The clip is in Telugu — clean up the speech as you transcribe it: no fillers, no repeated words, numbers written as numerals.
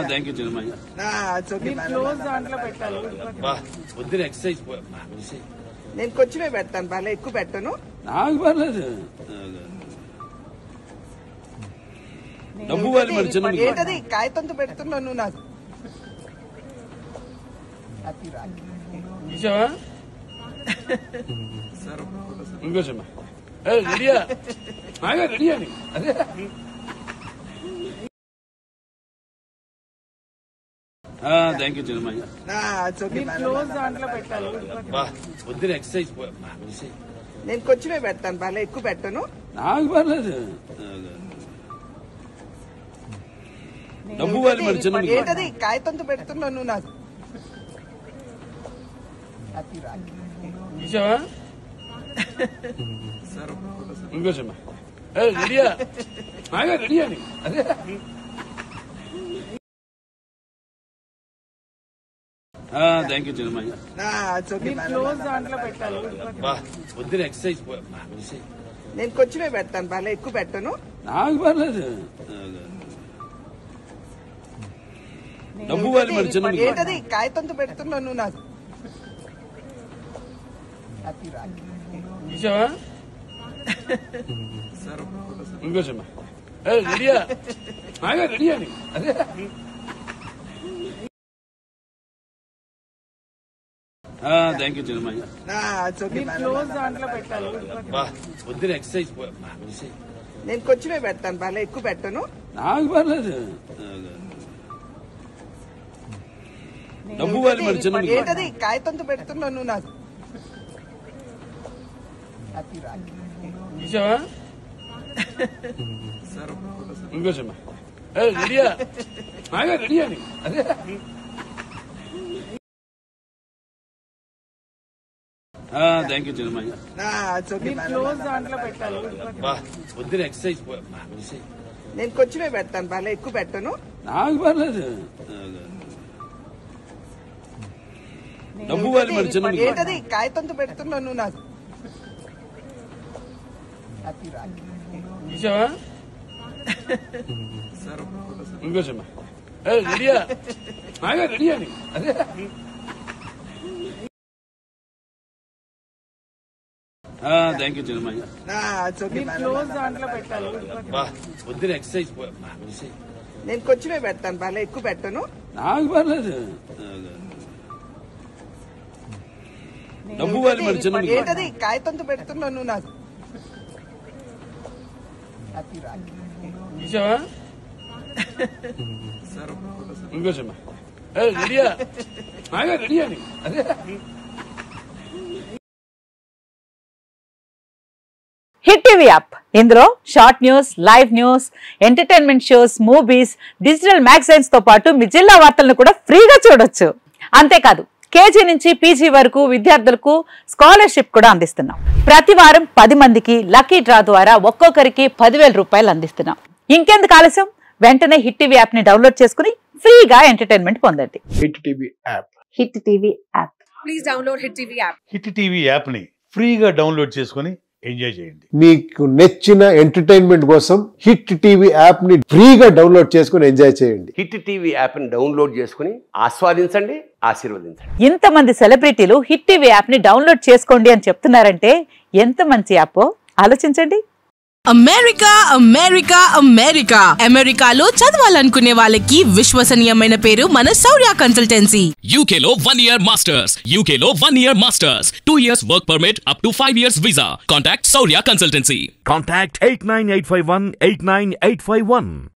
Thank you Chinnamayya. వద్దు ఎక్సర్సైజ్ నేను కొంచెమే పెడతాను, బాగా ఎక్కువ పెట్టను. నాకు పర్లేదు. డబ్బు వాళ్ళు మరి చిన్న ఏంటది కాగితంతో పెడుతున్నావు నువ్వు నాకు. చూసావా ఇంకోసమ్మా రెడీయా బాగా రెడీ అని అదే థ్యాంక్ యూ చిన్నమయ్య. వద్దు ఎక్సర్సైజ్ నేను కొంచెమే పెడతాను, బాగా ఎక్కువ పెట్టను. నాకు పర్లేదు. డబ్బు వాళ్ళు మరి చిన్న ఏంటది కాగితంతో పెడుతున్నావు నువ్వు నాకు. చూసావా ఇంకోసమ్మా రెడీయా బాగా రెడీ అని అదే థ్యాంక్ యూ చిన్నమయ్య. వద్దు ఎక్సర్సైజ్ నేను కొంచెమే పెడతాను, బాగా ఎక్కువ పెట్టను. నాకు పర్లేదు. డబ్బు వాళ్ళు మరి చిన్న ఏంటది కాగితంతో పెడుతున్నావు నువ్వు నాకు. చూసావా ఇంకోసమ్మా రెడీయా బాగా రెడీ అని అదే థ్యాంక్ యూ చిన్నమయ్య. వద్దు ఎక్సర్సైజ్ నేను కొంచెమే పెడతాను, బాగా ఎక్కువ పెట్టను. నాకు పర్లేదు. డబ్బు వాళ్ళు మరి చిన్న ఏంటది కాగితంతో పెడుతున్నావు నువ్వు నాకు. చూసావా ఇంకోసమ్మా రెడీయా బాగా రెడీ అని అదే థ్యాంక్ యూ చిన్నమయ్య. వద్దు ఎక్సర్సైజ్ నేను కొంచెమే పెడతాను, బాగా ఎక్కువ పెట్టను. నాకు పర్లేదు. డబ్బు వాళ్ళు మరి చిన్న ఏంటది కాగితంతో పెడుతున్నావు నువ్వు నాకు. చూసావా ఇంకోసమ్మా రెడీయా బాగా రెడీ అని అదే థ్యాంక్ యూ చిన్నమయ్య. వద్దు ఎక్సర్సైజ్ నేను కొంచెమే పెడతాను, బాగా ఎక్కువ పెట్టను. నాకు పర్లేదు. డబ్బు వాళ్ళు మరి చిన్న ఏంటది కాగితంతో పెడుతున్నావు నువ్వు నాకు. చూసావా ఇంకోసమ్మా రెడీయా బాగా రెడీ అని అదే హిట్ టీవీ యాప్ ఇందులో short news, live news, entertainment shows, movies, digital magazines తో పాటు మీ జిల్లా వార్తలను కూడా ఫ్రీగా చూడొచ్చు. అంతేకాదు కేజీ నుంచి పీజీ వరకు విద్యార్థులకు స్కాలర్షిప్ కూడా అందిస్తున్నాం. ప్రతి వారం 10 మందికి లక్కీ డ్రా ద్వారా ఒక్కొక్కరికి 10,000 రూపాయలు అందిస్తున్నాం. ఇంకెందుకు ఆలస్యం, వెంటనే హిట్ టీవీ యాప్ ని డౌన్లోడ్ చేసుకుని ఫ్రీగా ఎంటర్టైన్మెంట్ పొందండి. Hit TV app. Hit TV app. Please download hit TV app. Hit TV app ని ఫ్రీగా డౌన్లోడ్ చేసుకుని ఎంజాయ్ చేయండి. మీకు నచ్చిన ఎంటర్టైన్మెంట్ కోసం హిట్ టీవీ యాప్ ని ఫ్రీగా డౌన్లోడ్ చేసుకుని ఎంజాయ్ చేయండి. హిట్ టీవీ యాప్ ని డౌన్లోడ్ చేసుకుని ఆస్వాదించండి, ఆశీర్వదించండి. ఇంతమంది సెలబ్రిటీలు హిట్ టీవీ యాప్ ని డౌన్లోడ్ చేసుకోండి అని చెప్తున్నారంటే ఎంత మంచి యాప్ ఆలోచించండి. అమెరికా అమెరికా అమెరికా అమెరికాలో చదవాలనుకునే వాళ్ళకి విశ్వసనీయమైన పేరు మన శౌర్య కన్సల్టెన్సీ. UK లో 1 year masters, UK లో 1 year masters, 2 years work permit up to 5 years visa. Contact Shaurya Consultancy. Contact 89851 89851.